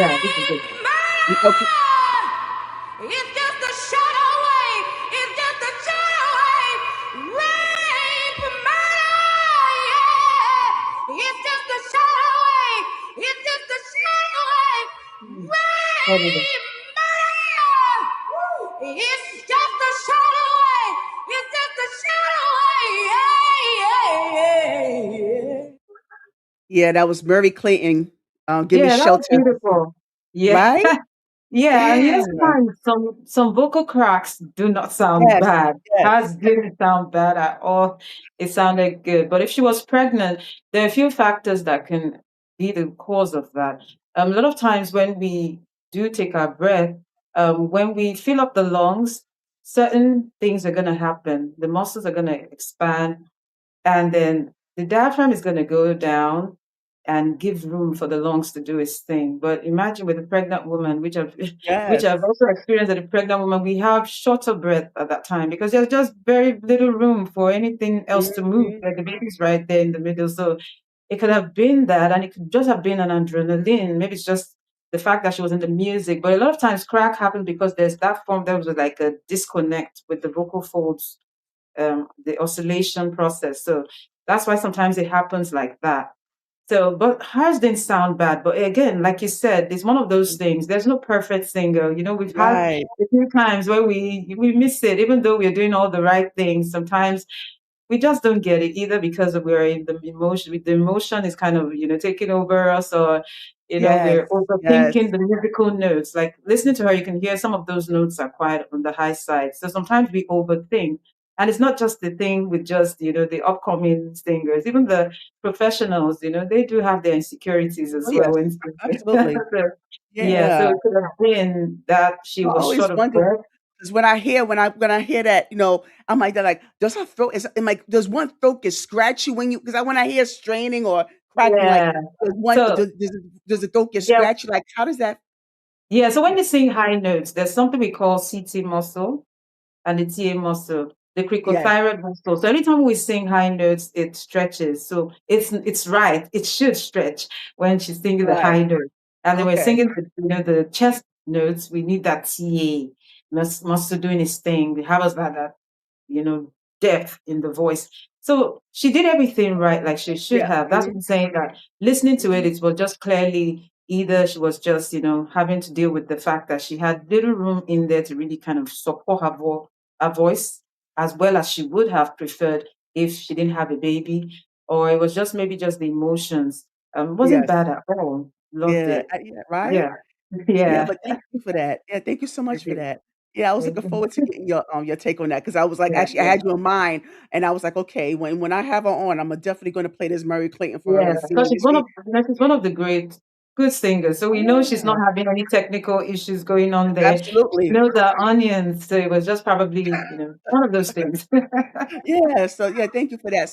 Yeah, this is good. Okay. It's just a shadow away. It's just a shadow away. Rain for murder. Yeah. It's just a shadow away. It's just a shadow away. Totally. Rain murder. It's just a shadow away. It's just a shadow away. Yeah, yeah, yeah. Yeah, that was Murray Clayton. Gimme Yeah, that was Shelter. beautiful. Yeah. Right? Yeah, and Yeah. sometimes some vocal cracks do not sound Yes. bad. Yes. Hers didn't sound bad at all. It sounded good. But if she was pregnant, there are a few factors that can be the cause of that. A lot of times when we do take our breath, when we fill up the lungs, certain things are going to happen. The muscles are going to expand, and then the diaphragm is going to go down and give room for the lungs to do its thing. But imagine with a pregnant woman, which I've which Yes. I've also experienced as a pregnant woman, we have shorter breath at that time because there's just very little room for anything else to move. Mhm. Like the baby's right there in the middle. So it could have been that, and it could just have been an adrenaline. Maybe it's just the fact that she was in the music. But a lot of times crack happens because there's that form there was like a disconnect with the vocal folds, the oscillation process. So that's why sometimes it happens like that. So, but hers didn't sound bad. But again, like you said, it's one of those things. There's no perfect singer. You know, we've had Right. a few times where we miss it, even though we're doing all the right things. Sometimes we just don't get it either because we're in the emotion. The emotion is kind of taking over us, or Yes. we're Yes. overthinking the musical notes. Like listening to her, you can hear some of those notes are quite on the high side. So sometimes we overthink. And it's not just the thing with just the upcoming singers, even the professionals. They do have their insecurities Oh, as well yes. when singing. Absolutely. So, yeah, so Yeah. it could have been that she I was always short of wondered breath. because when I hear that, I'm like, does her throat is am like does one throat get scratchy because when I hear straining or cracking, like Yeah. does one So does the throat get yeah, scratchy? Like how does that? yeah. So when you sing high notes, there's something we call CT muscle and the TA muscle, the Yes. cricothyroid muscle. So anytime we sing high notes, it stretches. So it's right. It should stretch when she's singing the Right. high note. And then we're Okay. singing the chest notes. We need that TA muscle doing its thing. We have us that you know, depth in the voice. So she did everything right, like she should Yeah. have. That's what Mhm. I'm saying. That listening to it, Mhm. it was just clearly either she was just, having to deal with the fact that she had little room in there to really kind of support her voice as well as she would have preferred if she didn't have a baby, or it was just maybe just the emotions. It wasn't Yes. bad at all. Loved Yeah. it. Yeah. Right. Yeah, Yeah. yeah. But thank you for that. Yeah. Thank you so much for Okay. that. Yeah, I was looking forward to getting your take on that because I was like, Yeah, actually, I yeah. had you in mind, and I was like, okay, when I have her on, I'm definitely going to play this Murray Clayton for her Yeah, and see because and see. she's one of the great good singers. So we know she's Yeah. not having any technical issues going on there. She Absolutely. knows the onions, so it was just probably, one of those things. Yeah. So yeah, thank you for that.